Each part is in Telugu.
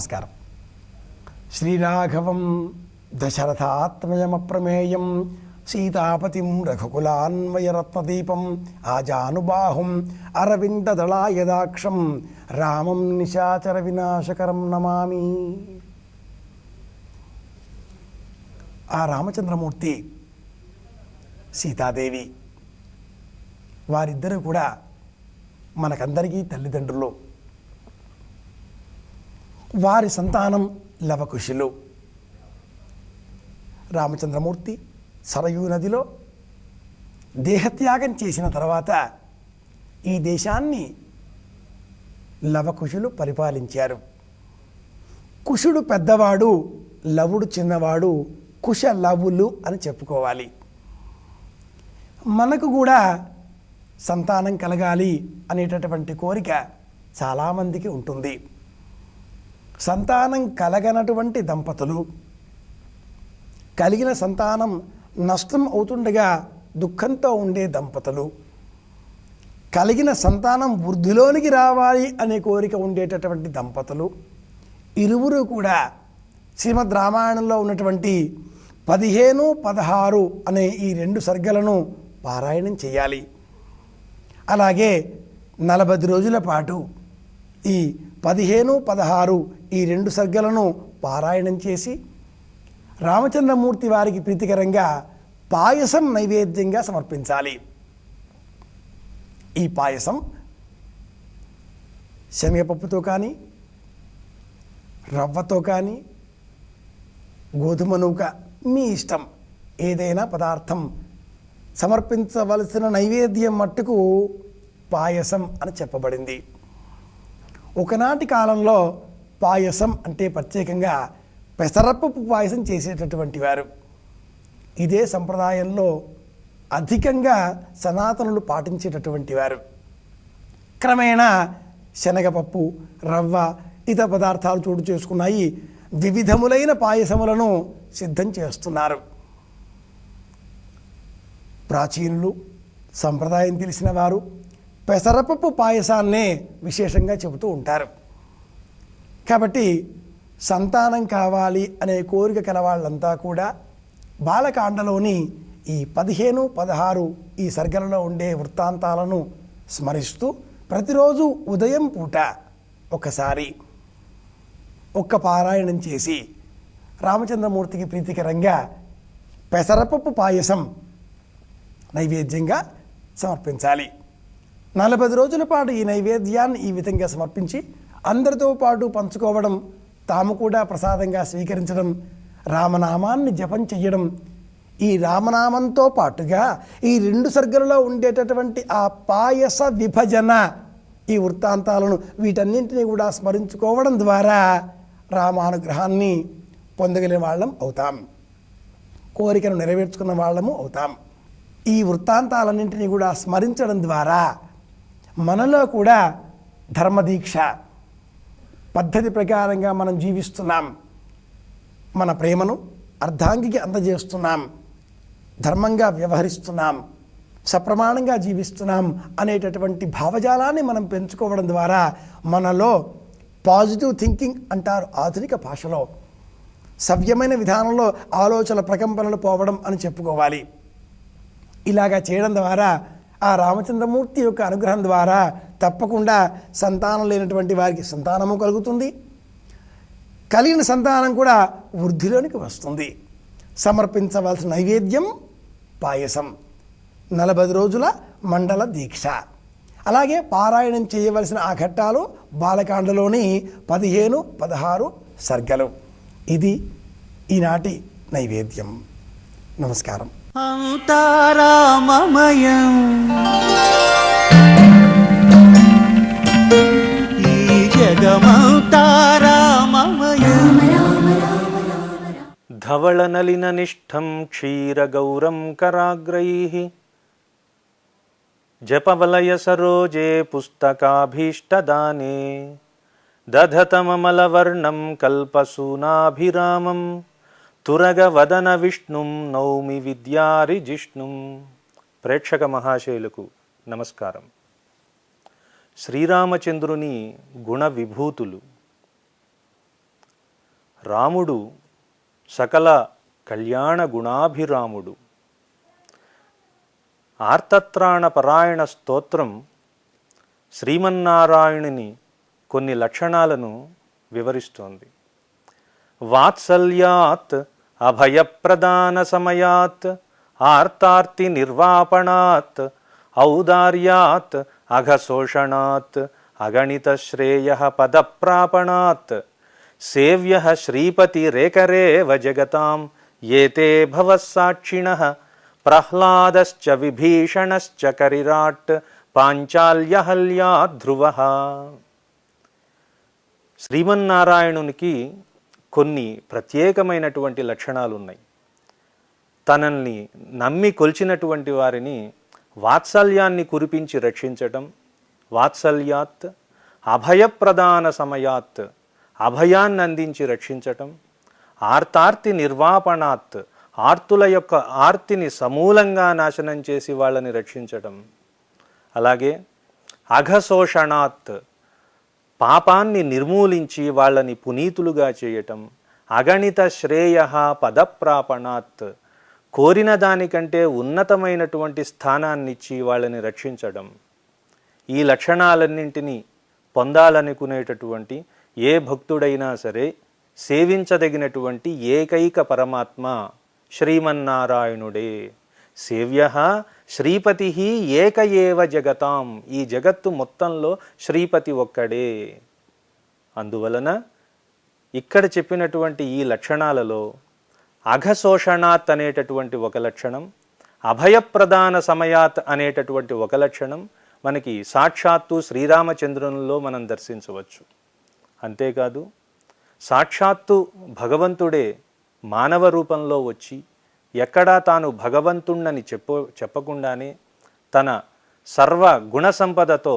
నమస్కారం. శ్రీరాఘవం దశరథాత్మయమప్రమేయం సీతాపతిం రఘుకులాన్వయరత్నదీపం ఆజానుబాహుం అరవిందదళాయదాక్షం రామం నిశాచర వినాశకరం నమామి. ఆ రామచంద్రమూర్తి, సీతాదేవి వారిద్దరూ కూడా మనకందరికీ తల్లిదండ్రులు. వారి సంతానం లవకుశులు. రామచంద్రమూర్తి సరయూ నదిలో దేహత్యాగం చేసిన తర్వాత ఈ దేశాన్ని లవకుశులు పరిపాలించారు. కుశుడు పెద్దవాడు, లవుడు చిన్నవాడు, కుశ లవులు అని చెప్పుకోవాలి. మనకు కూడా సంతానం కలగాలి అనేటటువంటి కోరిక చాలామందికి ఉంటుంది. సంతానం కలగనటువంటి దంపతులు, కలిగిన సంతానం నష్టం అవుతుండగా దుఃఖంతో ఉండే దంపతులు, కలిగిన సంతానం వృద్ధిలోనికి రావాలి అనే కోరిక ఉండేటటువంటి దంపతులు, ఇరువురు కూడా శ్రీమద్ రామాయణంలో ఉన్నటువంటి 15, 16 అనే ఈ 2 సర్గలను పారాయణం చేయాలి. అలాగే 40 రోజుల పాటు ఈ 15, 16 ఈ 2 సర్గలను పారాయణం చేసి రామచంద్రమూర్తి వారికి ప్రీతికరంగా పాయసం నైవేద్యంగా సమర్పించాలి. ఈ పాయసం శనగపప్పుతో కానీ, రవ్వతో కానీ, గోధుమ నూక మీ ఇష్టం ఏదైనా పదార్థం సమర్పించవలసిన నైవేద్యం మట్టుకు పాయసం అని చెప్పబడింది. ఒకనాటి కాలంలో పాయసం అంటే ప్రత్యేకంగా పెసరపప్పు పాయసం చేసేటటువంటి వారు. ఇదే సంప్రదాయంలో అధికంగా సనాతనులు పాటించేటటువంటి వారు. క్రమేణా శనగపప్పు, రవ్వ, ఇతర పదార్థాలు చోటు చేసుకున్నాయి. వివిధములైన పాయసములను సిద్ధం చేస్తున్నారు. ప్రాచీనులు, సంప్రదాయం తెలిసిన వారు పెసరపప్పు పాయసాన్నే విశేషంగా చెబుతూ ఉంటారు. కాబట్టి సంతానం కావాలి అనే కోరిక కలవాళ్ళంతా కూడా బాలకాండలోని ఈ 15, 16 ఈ సర్గలలో ఉండే వృత్తాంతాలను స్మరిస్తూ ప్రతిరోజు ఉదయం పూట ఒకసారి ఒక్క పారాయణం చేసి రామచంద్రమూర్తికి ప్రీతికరంగా పెసరపప్పు పాయసం నైవేద్యంగా సమర్పించాలి. 40 రోజుల పాటు ఈ నైవేద్యాన్ని ఈ విధంగా సమర్పించి అందరితో పాటు పంచుకోవడం, తాము కూడా ప్రసాదంగా స్వీకరించడం, రామనామాన్ని జపం చెయ్యడం, ఈ రామనామంతో పాటుగా ఈ 2 సర్గలలో ఉండేటటువంటి ఆ పాయస విభజన, ఈ వృత్తాంతాలను వీటన్నింటినీ కూడా స్మరించుకోవడం ద్వారా రామానుగ్రహాన్ని పొందగలిగిన వాళ్ళం అవుతాం, కోరికను నెరవేర్చుకున్న వాళ్ళము అవుతాం. ఈ వృత్తాంతాలన్నింటినీ కూడా స్మరించడం ద్వారా మనలో కూడా ధర్మదీక్ష పద్ధతి ప్రకారంగా మనం జీవిస్తున్నాం, మన ప్రేమను అర్ధాంగికి అందజేస్తున్నాం, ధర్మంగా వ్యవహరిస్తున్నాం, సప్రమాణంగా జీవిస్తున్నాం అనేటటువంటి భావజాలాన్ని మనం పెంచుకోవడం ద్వారా మనలో పాజిటివ్ థింకింగ్ అంటారు ఆధునిక భాషలో, సవ్యమైన విధానంలో ఆలోచన ప్రకంపనలు పోవడం అని చెప్పుకోవాలి. ఇలాగా చేయడం ద్వారా ఆ రామచంద్రమూర్తి యొక్క అనుగ్రహం ద్వారా తప్పకుండా సంతానం లేనటువంటి వారికి సంతానము కలుగుతుంది, కలిగిన సంతానం కూడా వృద్ధిలోనికి వస్తుంది. సమర్పించవలసిన నైవేద్యం పాయసం, 40 రోజుల మండల దీక్ష. అలాగే పారాయణం చేయవలసిన ఆ ఘట్టాలు బాలకాండలోని 15, 16 సర్గలు. ఇది ఈనాటి నైవేద్యం. నమస్కారం. అంతారామమయం ఈ జగమంతారామమయం ధవళనలిననిష్టం క్షీరగౌరం కరాగ్రైః జపవలయ సరోజే పుస్తకాభీష్టదానే దధతమమలవర్ణం కల్పసూనాభిరామం తురగవదన విష్ణుం నౌమి విద్యారిజిష్ణుం. ప్రేక్షక మహాశయులకు నమస్కారం. శ్రీరామచంద్రుని గుణ విభూతులు రాముడు సకల కళ్యాణ గుణాభిరాముడు. ఆర్తత్రాణ పరాయణ స్తోత్రం శ్రీమన్నారాయణుని కొన్ని లక్షణాలను వివరిస్తోంది. వాత్సల్యాత్ అభయప్రదాన సమయాత్ ఆర్తార్తి నిర్వాపణాత్ ఔదార్యాత్ అఘశోషణాత్ అగణిత శ్రేయ పదప్రాపణాత్ సేవ్య శ్రీపతిరేకరేవ జగతాం ఏతే భవస్సాక్షిణః ప్రహ్లాదశ్చ విభీషణశ్చ కరిరాట్ పాంచాల్యహల్యా ధ్రువః. శ్రీమన్నారాయణునికి కొన్ని ప్రత్యేకమైనటువంటి లక్షణాలు ఉన్నాయి. తనల్ని నమ్మి కొలిచినటువంటి వారిని వాత్సల్యాన్ని కురిపించి రక్షించటం, వాత్సల్యాత్ అభయప్రదాన సమయాత్ అభయాన్ని అందించి రక్షించటం, ఆర్తార్తి నిర్వాపణాత్ ఆర్తుల యొక్క ఆర్తిని సమూలంగా నాశనం చేసి వాళ్ళని రక్షించటం, అలాగే అఘశోషణాత్ పాపాన్ని నిర్మూలించి వాళ్ళని పునీతులుగా చేయటం, అగణిత శ్రేయ పదప్రాపణాత్ కోరిన దానికంటే ఉన్నతమైనటువంటి స్థానాన్నిచ్చి వాళ్ళని రక్షించడం. ఈ లక్షణాలన్నింటినీ పొందాలనుకునేటటువంటి ఏ భక్తుడైనా సరే సేవించదగినటువంటి ఏకైక పరమాత్మ శ్రీమన్నారాయణుడే. సేవ్య శ్రీపతి ఏక ఏవ జగతాం, ఈ జగత్తు మొత్తంలో శ్రీపతి ఒక్కడే. అందువలన ఇక్కడ చెప్పినటువంటి ఈ లక్షణాలలో అఘశోషణాత్ అనేటటువంటి ఒక లక్షణం, అభయప్రదాన సమయాత్ అనేటటువంటి ఒక లక్షణం మనకి సాక్షాత్తు శ్రీరామచంద్రునిలో మనం దర్శించవచ్చు. అంతేకాదు సాక్షాత్తు భగవంతుడే మానవ రూపంలో వచ్చి ఎక్కడా తాను భగవంతుణ్ణని చెప్పకుండానే తన సర్వ గుణ సంపదతో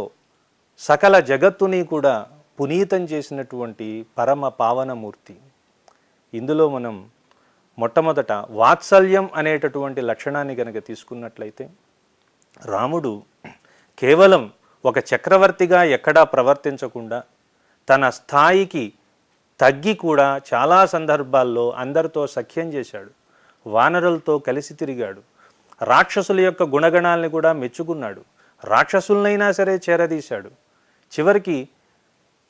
సకల జగత్తుని కూడా పునీతం చేసినటువంటి పరమ పావనమూర్తి. ఇందులో మనం మొట్టమొదట వాత్సల్యం అనేటటువంటి లక్షణాన్ని కనుక తీసుకున్నట్లయితే, రాముడు కేవలం ఒక చక్రవర్తిగా ఎక్కడా ప్రవర్తించకుండా తన స్థాయికి తగ్గి కూడా చాలా సందర్భాల్లో అందరితో సఖ్యం చేశాడు, వానరులతో కలిసి తిరిగాడు, రాక్షసుల యొక్క గుణగణాలని కూడా మెచ్చుకున్నాడు, రాక్షసులనైనా సరే చేరదీశాడు, చివరికి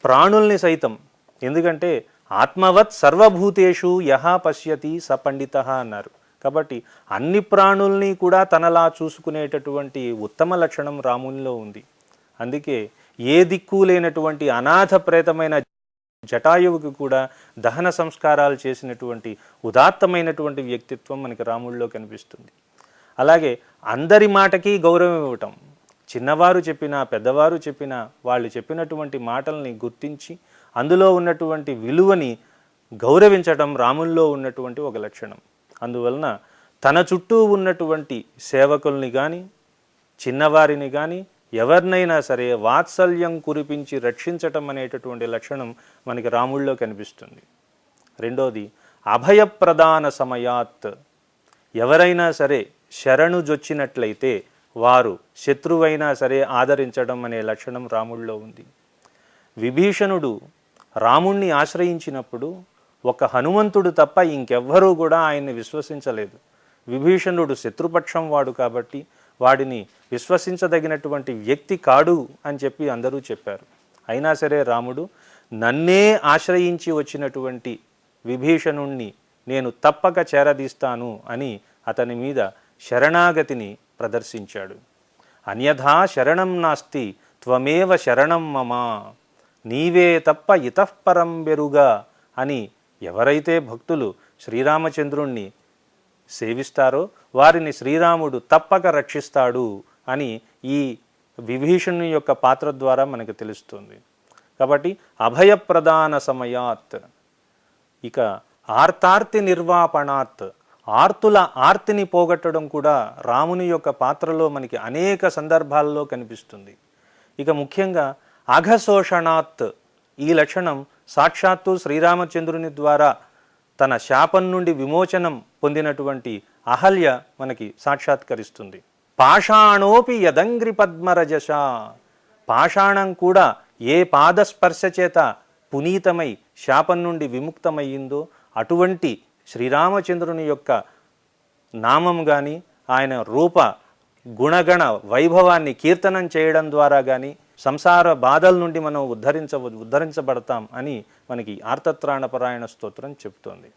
ప్రాణుల్ని సైతం. ఎందుకంటే ఆత్మవత్ సర్వభూతేషు యహ పశ్యతి స పండితః అన్నారు. కాబట్టి అన్ని ప్రాణుల్ని కూడా తనలా చూసుకునేటటువంటి ఉత్తమ లక్షణం రామునిలో ఉంది. అందుకే ఏ దిక్కు లేనటువంటి అనాథ ప్రేతమైన జటాయువుకి కూడా దహన సంస్కారాలు చేసినటువంటి ఉదాత్తమైనటువంటి వ్యక్తిత్వం మనకి రాముడిలో కనిపిస్తుంది. అలాగే అందరి మాటకి గౌరవం ఇవ్వటం, చిన్నవారు చెప్పినా పెద్దవారు చెప్పినా వాళ్ళు చెప్పినటువంటి మాటల్ని గుర్తించి అందులో ఉన్నటువంటి విలువని గౌరవించటం రాముల్లో ఉన్నటువంటి ఒక లక్షణం. అందువలన తన చుట్టూ ఉన్నటువంటి సేవకుల్ని కానీ చిన్నవారిని కానీ ఎవరినైనా సరే వాత్సల్యం కురిపించి రక్షించటం అనేటటువంటి లక్షణం మనకి రాముల్లో కనిపిస్తుంది. రెండోది అభయప్రదాన సమయాత్, ఎవరైనా సరే శరణు జొచ్చినట్లయితే వారు శత్రువైనా సరే ఆదరించడం అనే లక్షణం రాముల్లో ఉంది. విభీషణుడు రాముణ్ణి ఆశ్రయించినప్పుడు ఒక హనుమంతుడు తప్ప ఇంకెవ్వరూ కూడా ఆయన్ని విశ్వసించలేదు. విభీషణుడు శత్రుపక్షం వాడు కాబట్టి వాడిని విశ్వసించదగినటువంటి వ్యక్తి కాడు అని చెప్పి అందరూ చెప్పారు. అయినా సరే రాముడు నన్నే ఆశ్రయించి వచ్చినటువంటి విభీషణుణ్ణి నేను తప్పక చేరదీస్తాను అని అతని మీద శరణాగతిని ప్రదర్శించాడు. అన్యథా శరణం నాస్తి త్వమేవ శరణం మమ, నీవే తప్ప ఇతఃపరం బెరుగా అని ఎవరైతే భక్తులు శ్రీరామచంద్రుణ్ణి సేవిస్తారో వారిని శ్రీరాముడు తప్పక రక్షిస్తాడు అని ఈ విభీషణుని యొక్క పాత్ర ద్వారా మనకు తెలుస్తుంది. కాబట్టి అభయప్రదాన సమయాత్. ఇక ఆర్తార్తి నిర్వాపణాత్, ఆర్తుల ఆర్తిని పోగొట్టడం కూడా రాముని యొక్క పాత్రలో మనకి అనేక సందర్భాల్లో కనిపిస్తుంది. ఇక ముఖ్యంగా అఘశోషణాత్, ఈ లక్షణం సాక్షాత్తు శ్రీరామచంద్రుని ద్వారా తన శాపం నుండి విమోచనం పొందినటువంటి అహల్య మనకి సాక్షాత్కరిస్తుంది. పాషాణోపి యదంగ్రి పద్మరజస, పాషాణం కూడా ఏ పాదస్పర్శ చేత పునీతమై శాపం నుండి విముక్తమయ్యిందో అటువంటి శ్రీరామచంద్రుని యొక్క నామం కానీ ఆయన రూప గుణగణ వైభవాన్ని కీర్తనం చేయడం ద్వారా కానీ సంసార బాధల నుండి మనం ఉద్ధరించబడతాం అని మనకి ఆర్తత్రాణపరాయణ స్తోత్రం చెప్తోంది.